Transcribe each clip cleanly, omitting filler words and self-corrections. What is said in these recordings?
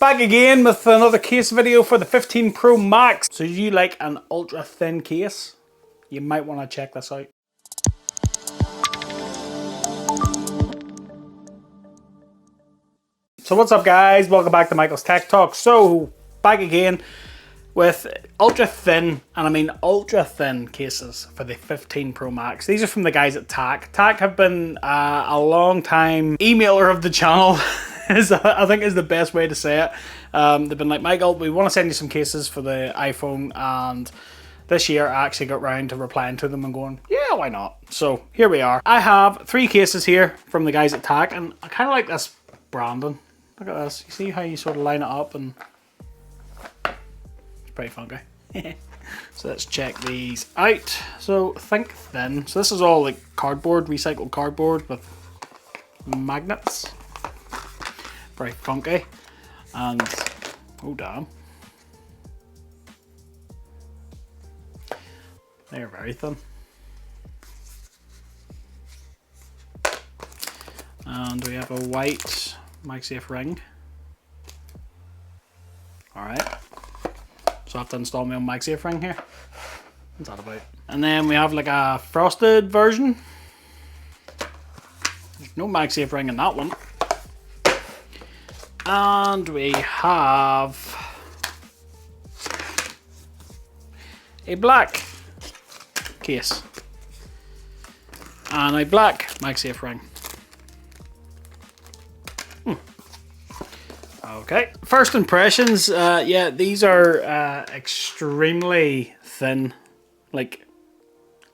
Back again with another case video for the 15 Pro Max. So you like an ultra thin case? You might want to check this out. So what's up guys, welcome back to Michael's Tech Talk. So back again with ultra thin, and I mean ultra thin cases for the 15 Pro Max. These are from the guys at TAC. TAC have been a long time emailer of the channel. I think is the best way to say it. They've been like, Michael, we want to send you some cases for the iPhone, and this year I actually got round to replying to them and going, yeah, why not? So here we are. I have 3 cases here from the guys at TAC, and I kind of like this branding. Look at this. You see how you sort of line it up, and it's pretty funky. So let's check these out. So think thin. So this is all like cardboard, recycled cardboard with magnets. Very funky, and oh damn, they're very thin. And we have a white MagSafe ring. Alright, so I have to install my own MagSafe ring here. What's that about? And then we have like a frosted version. There's no MagSafe ring in that one. And we have a black case and a black MagSafe ring. Okay, first impressions, yeah, these are extremely thin, like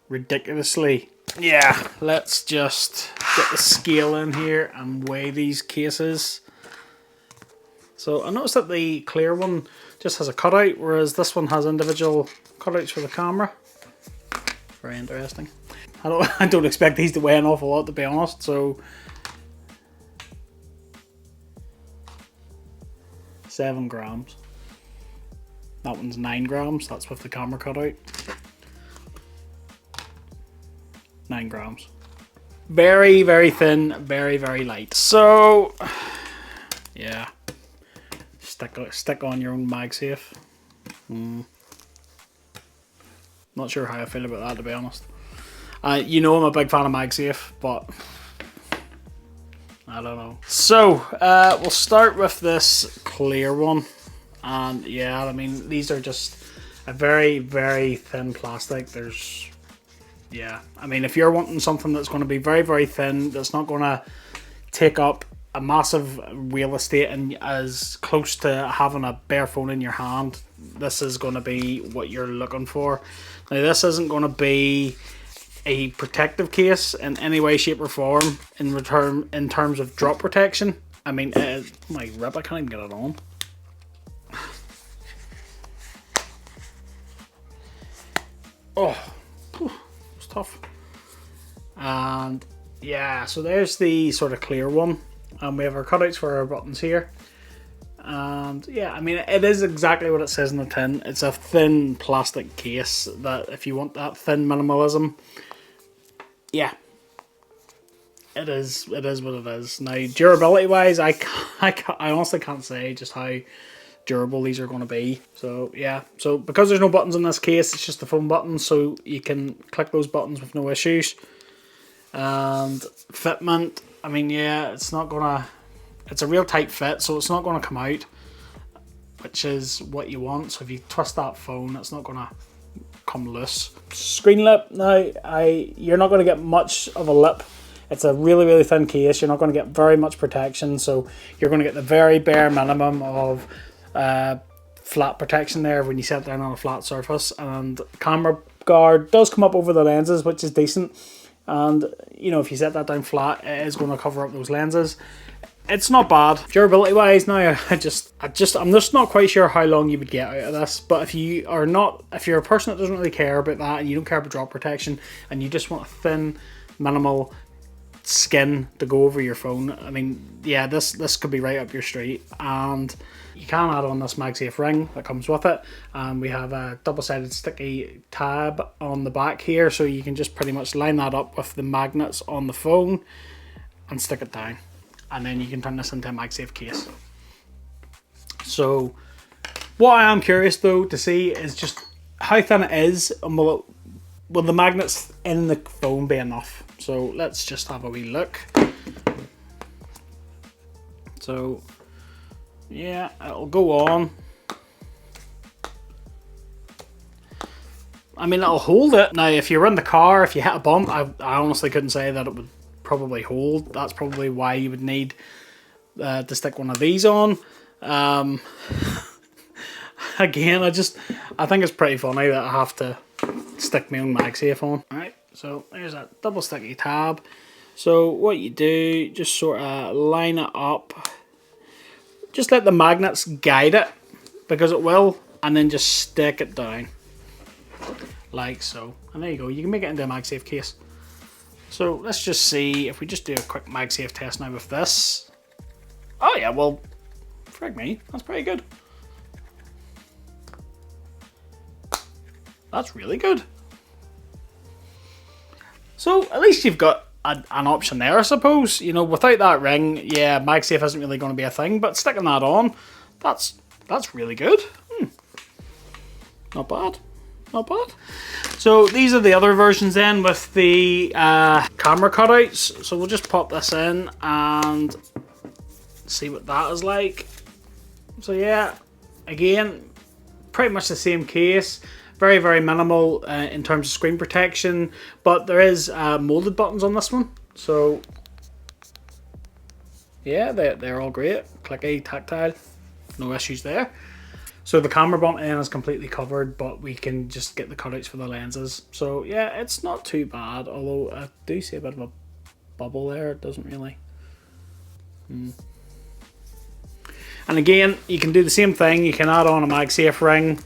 ridiculously. Yeah, let's just get the scale in here and weigh these cases. So I noticed that the clear one just has a cutout, whereas this one has individual cutouts for the camera. Very interesting. I don't expect these to weigh an awful lot, to be honest. So 7 grams. That one's 9 grams. That's with the camera cutout. 9 grams. Very, very thin. Very, very light. So yeah. Stick on your own MagSafe. Not sure how I feel about that, to be honest. You know I'm a big fan of MagSafe, but I don't know. So we'll start with this clear one, and yeah, I mean these are just a very, very thin plastic. There's, yeah, I mean if you're wanting something that's going to be very, very thin, that's not going to take up a massive real estate and as close to having a bare phone in your hand, this is going to be what you're looking for. Now this isn't going to be a protective case in any way, shape or form in terms of drop protection. I mean, my rip, I can't even get it on. Oh, it's tough. And yeah, so there's the sort of clear one. And we have our cutouts for our buttons here. And yeah, I mean, it is exactly what it says in the tin. It's a thin plastic case that if you want that thin minimalism, yeah, it is what it is. Now, durability wise, I honestly can't say just how durable these are going to be. So yeah, so because there's no buttons in this case, it's just the phone buttons, so you can click those buttons with no issues. And fitment, I mean, yeah, it's a real tight fit, so it's not gonna come out, which is what you want. So if you twist that phone, it's not gonna come loose. Screen lip, now you're not gonna get much of a lip. It's a really, really thin case. You're not gonna get very much protection, so you're gonna get the very bare minimum of flat protection there when you set it down on a flat surface. And camera guard does come up over the lenses, which is decent. And you know, if you set that down flat, it is going to cover up those lenses. It's not bad durability wise. Now I'm just not quite sure how long you would get out of this, but if you're a person that doesn't really care about that and you don't care about drop protection and you just want a thin minimal skin to go over your phone, I mean, yeah, this could be right up your street. And you can add on this MagSafe ring that comes with it, and we have a double-sided sticky tab on the back here, so you can just pretty much line that up with the magnets on the phone and stick it down, and then you can turn this into a MagSafe case. So what I am curious though to see is just how thin it is, and will the magnets in the phone be enough? So let's just have a wee look. So yeah, it'll go on. I mean, it'll hold it. Now, if you're in the car, if you hit a bump, I honestly couldn't say that it would probably hold. That's probably why you would need to stick one of these on. Again, I think it's pretty funny that I have to stick my own MagSafe on. Alright, so there's that double sticky tab. So what you do, just sort of line it up. Just let the magnets guide it, because it will, and then just stick it down. Like so. And there you go, you can make it into a MagSafe case. So let's just see if we just do a quick MagSafe test now with this. Oh yeah, well, frig me, that's pretty good. That's really good. So at least you've got an option there, I suppose. You know, without that ring, yeah, MagSafe isn't really going to be a thing, but sticking that on, that's really good. Not bad. Not bad. So these are the other versions then with the camera cutouts. So we'll just pop this in and see what that is like. So yeah, again, pretty much the same case. Very, very minimal in terms of screen protection, but there is molded buttons on this one. So yeah, they're all great. Clicky, tactile, no issues there. So the camera bump in is completely covered, but we can just get the cutouts for the lenses. So yeah, it's not too bad, although I do see a bit of a bubble there. It doesn't really. And again, you can do the same thing. You can add on a MagSafe ring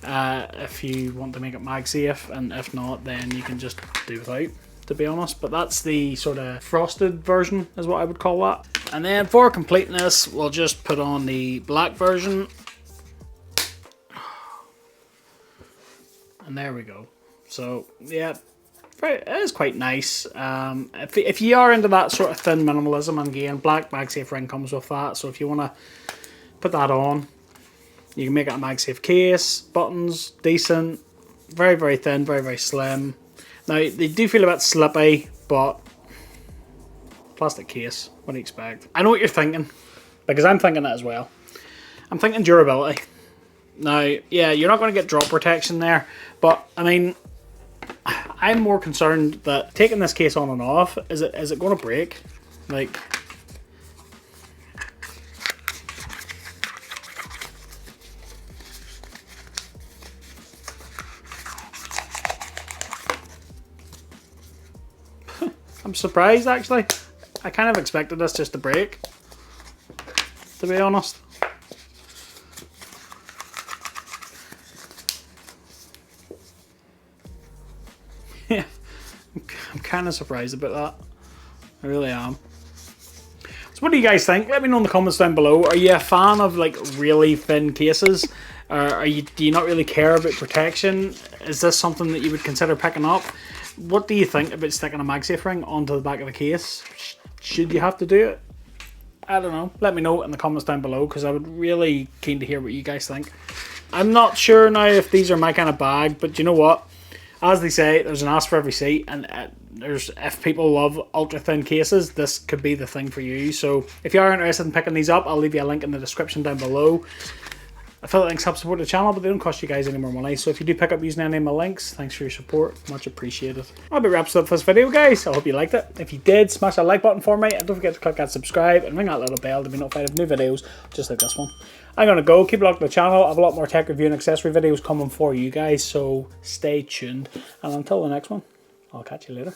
if you want to make it MagSafe, and if not, then you can just do without, to be honest. But that's the sort of frosted version is what I would call that. And then for completeness, we'll just put on the black version. And there we go. So yeah, it is quite nice. If you are into that sort of thin minimalism, and again, black MagSafe ring comes with that. So if you want to put that on, you can make it a MagSafe case. Buttons, decent. Very, very thin, very, very slim. Now, they do feel a bit slippy, but plastic case, what do you expect? I know what you're thinking, because I'm thinking it as well. I'm thinking durability. Now, yeah, you're not going to get drop protection there, but I mean, I'm more concerned that taking this case on and off, is it going to break? Like, I'm surprised actually. I kind of expected this just to break, to be honest. Yeah, I'm kind of surprised about that. I really am. So what do you guys think? Let me know in the comments down below. Are you a fan of like really thin cases? Do you not really care about protection? Is this something that you would consider picking up? What do you think about sticking a MagSafe ring onto the back of a case? Should you have to do it? I don't know. Let me know in the comments down below, because I would really keen to hear what you guys think. I'm not sure now if these are my kind of bag, but you know what? As they say, there's an ask for every seat, and if people love ultra thin cases, this could be the thing for you. So if you are interested in picking these up, I'll leave you a link in the description down below. Affiliate links help support the channel, but they don't cost you guys any more money. So if you do pick up using any of my links, thanks for your support. Much appreciated. That about wraps up this video, guys. I hope you liked it. If you did, smash that like button for me, and don't forget to click that subscribe and ring that little bell to be notified of new videos just like this one. I'm going to go. Keep it locked to the channel. I have a lot more tech review and accessory videos coming for you guys, so stay tuned. And until the next one, I'll catch you later.